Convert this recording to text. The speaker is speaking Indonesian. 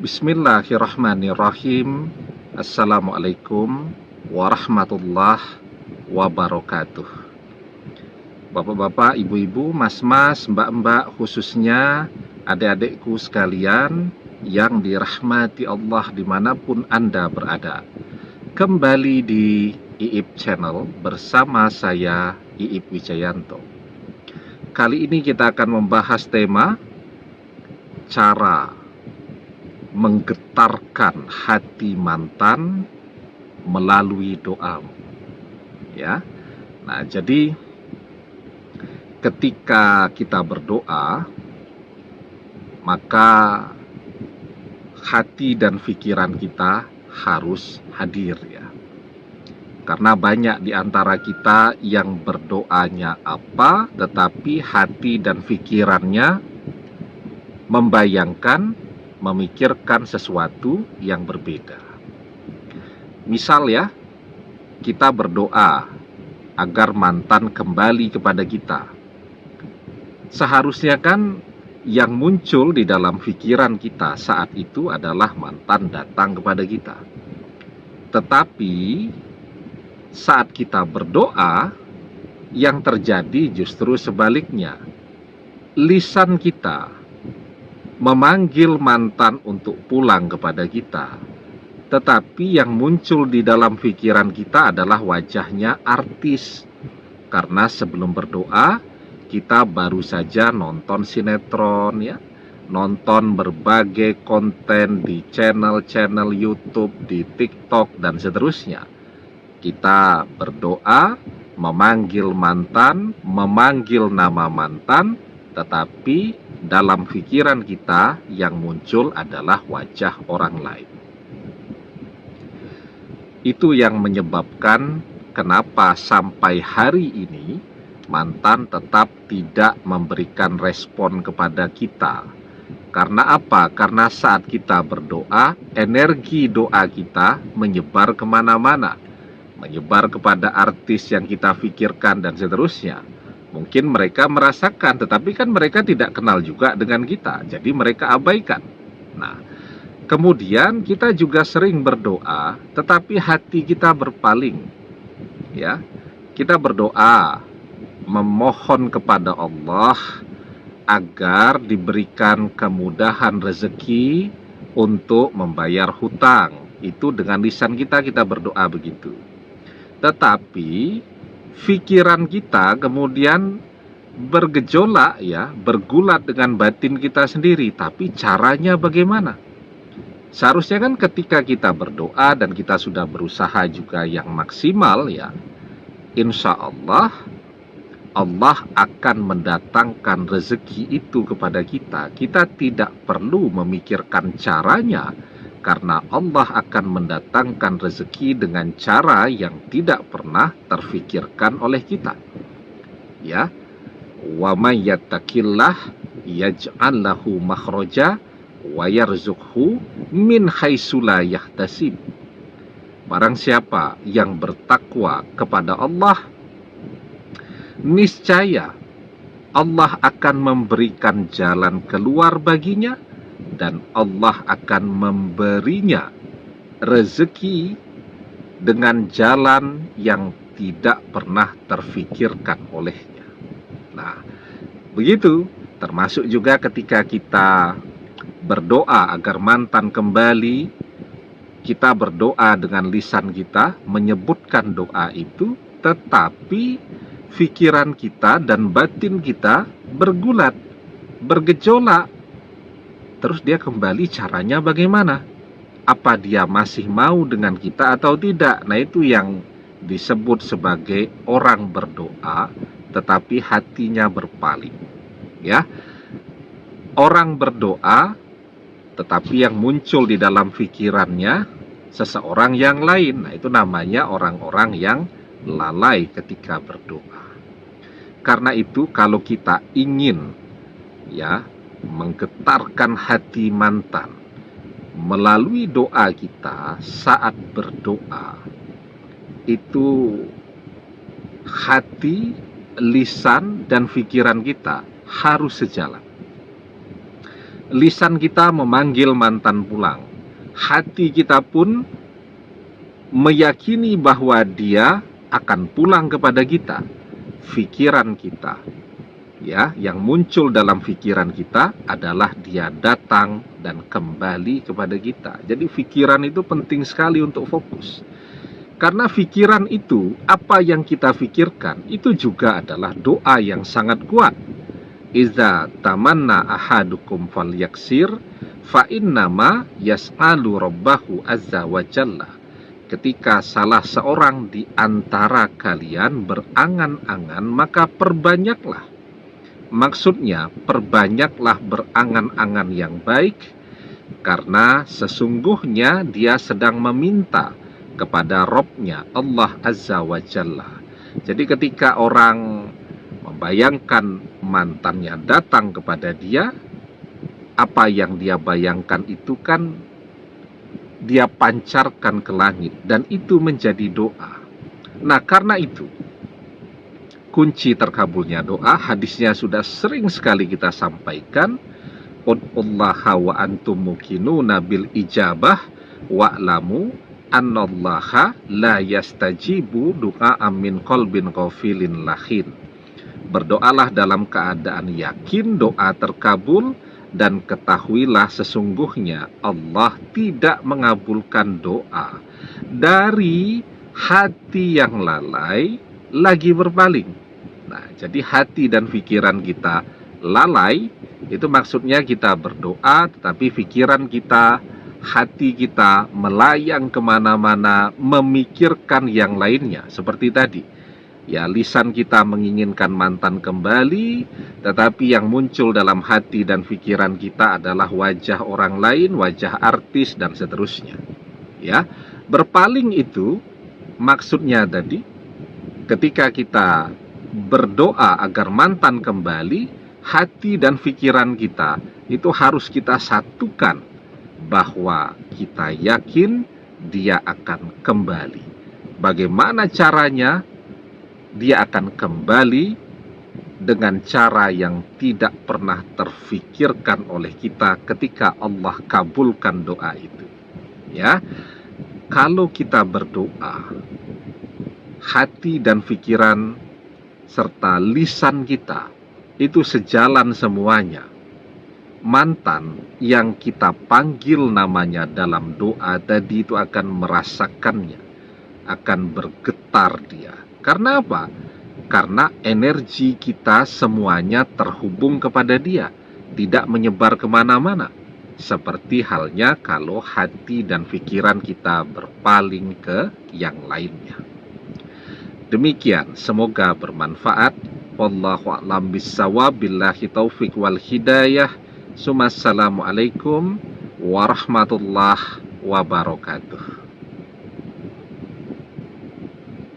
Bismillahirrahmanirrahim. Assalamualaikum warahmatullahi wabarakatuh. Bapak-bapak, ibu-ibu, mas-mas, mbak-mbak, khususnya adik-adikku sekalian yang dirahmati Allah dimanapun Anda berada. Kembali di IIP Channel bersama saya, IIP Wijayanto. Kali ini kita akan membahas tema cara menggetarkan hati mantan melalui doa. Ya. Nah, jadi ketika kita berdoa, maka hati dan pikiran kita harus hadir ya. Karena banyak di antara kita yang berdoanya apa, tetapi hati dan pikirannya membayangkan, memikirkan sesuatu yang berbeda. Misal ya, kita berdoa agar mantan kembali kepada kita. Seharusnya kan yang muncul di dalam pikiran kita saat itu adalah mantan datang kepada kita. Tetapi saat kita berdoa, yang terjadi justru sebaliknya. Lisan kita memanggil mantan untuk pulang kepada kita, tetapi yang muncul di dalam pikiran kita adalah wajahnya artis. Karena sebelum berdoa, kita baru saja nonton sinetron ya, nonton berbagai konten di channel-channel YouTube, di TikTok dan seterusnya. Kita berdoa, memanggil mantan, memanggil nama mantan, tetapi dalam pikiran kita yang muncul adalah wajah orang lain. Itu yang menyebabkan kenapa sampai hari ini mantan tetap tidak memberikan respon kepada kita. Karena apa? Karena saat kita berdoa, energi doa kita menyebar kemana-mana, menyebar kepada artis yang kita pikirkan dan seterusnya. Mungkin mereka merasakan, tetapi kan mereka tidak kenal juga dengan kita, jadi mereka abaikan. Nah, kemudian kita juga sering berdoa, tetapi hati kita berpaling. Ya, kita berdoa, memohon kepada Allah agar diberikan kemudahan rezeki untuk membayar hutang. Itu dengan lisan kita berdoa begitu. Tetapi pikiran kita kemudian bergejolak ya, bergulat dengan batin kita sendiri. Tapi caranya bagaimana? Seharusnya kan ketika kita berdoa dan kita sudah berusaha juga yang maksimal ya, insya Allah Allah akan mendatangkan rezeki itu kepada kita. Kita tidak perlu memikirkan caranya, karena Allah akan mendatangkan rezeki dengan cara yang tidak pernah terfikirkan oleh kita. Ya, wa may yattaqillah yaj'al lahu makhraja wa yarzuqhu min haitsu la yahtasib. Barang siapa yang bertakwa kepada Allah, niscaya Allah akan memberikan jalan keluar baginya, dan Allah akan memberinya rezeki dengan jalan yang tidak pernah terfikirkan olehnya. Nah, begitu. Termasuk juga ketika kita berdoa agar mantan kembali, kita berdoa dengan lisan kita, menyebutkan doa itu, tetapi pikiran kita dan batin kita bergulat, bergejolak. Terus dia kembali, caranya bagaimana? Apa dia masih mau dengan kita atau tidak? Nah, itu yang disebut sebagai orang berdoa tetapi hatinya berpaling. Ya. Orang berdoa tetapi yang muncul di dalam pikirannya seseorang yang lain. Nah, itu namanya orang-orang yang lalai ketika berdoa. Karena itu kalau kita ingin ya menggetarkan hati mantan melalui doa kita saat berdoa, itu hati, lisan, dan pikiran kita harus sejalan. lisan kita memanggil mantan pulang, hati kita pun meyakini bahwa dia akan pulang kepada kita. Pikiran kita, ya, yang muncul dalam pikiran kita adalah dia datang dan kembali kepada kita. Jadi pikiran itu penting sekali untuk fokus. Karena pikiran itu, apa yang kita pikirkan, itu juga adalah doa yang sangat kuat. Iza tamanna ahadukum falyaksir fa innama yas'alu rabbahu azza wa jalla. Ketika salah seorang di antara kalian berangan-angan, maka perbanyaklah. Maksudnya, perbanyaklah berangan-angan yang baik, karena sesungguhnya dia sedang meminta kepada Robnya, Allah Azza wa Jalla. Jadi ketika orang membayangkan mantannya datang kepada dia, apa yang dia bayangkan itu kan dia pancarkan ke langit, dan itu menjadi doa. Nah, karena itu kunci terkabulnya doa, hadisnya sudah sering sekali kita sampaikan, ud'ullaha wa antum muqinuna bil ijabah wa'lamu annallaha la yastajibu du'a min qalbin ghafilin lahin. Berdoalah dalam keadaan yakin doa terkabul, dan ketahuilah sesungguhnya Allah tidak mengabulkan doa dari hati yang lalai lagi berpaling. Nah, jadi hati dan pikiran kita lalai, itu maksudnya kita berdoa, tetapi pikiran kita, hati kita melayang kemana-mana, memikirkan yang lainnya. Seperti tadi, ya, lisan kita menginginkan mantan kembali, tetapi yang muncul dalam hati dan pikiran kita adalah wajah orang lain, wajah artis, dan seterusnya. Ya, berpaling itu maksudnya tadi, ketika kita berdoa agar mantan kembali, hati dan pikiran kita itu harus kita satukan bahwa kita yakin dia akan kembali. Bagaimana caranya? Dia akan kembali dengan cara yang tidak pernah terfikirkan oleh kita ketika Allah kabulkan doa itu. Ya, kalau kita berdoa, hati dan pikiran serta lisan kita itu sejalan semuanya. Mantan yang kita panggil namanya dalam doa tadi itu akan merasakannya, akan bergetar dia. Karena apa? Karena energi kita semuanya terhubung kepada dia, tidak menyebar kemana-mana. Seperti halnya kalau hati dan pikiran kita berpaling ke yang lainnya. Demikian, semoga bermanfaat. Wallahu a'lam bissawab, billahi taufik wal hidayah. Assalamualaikum warahmatullahi wabarakatuh.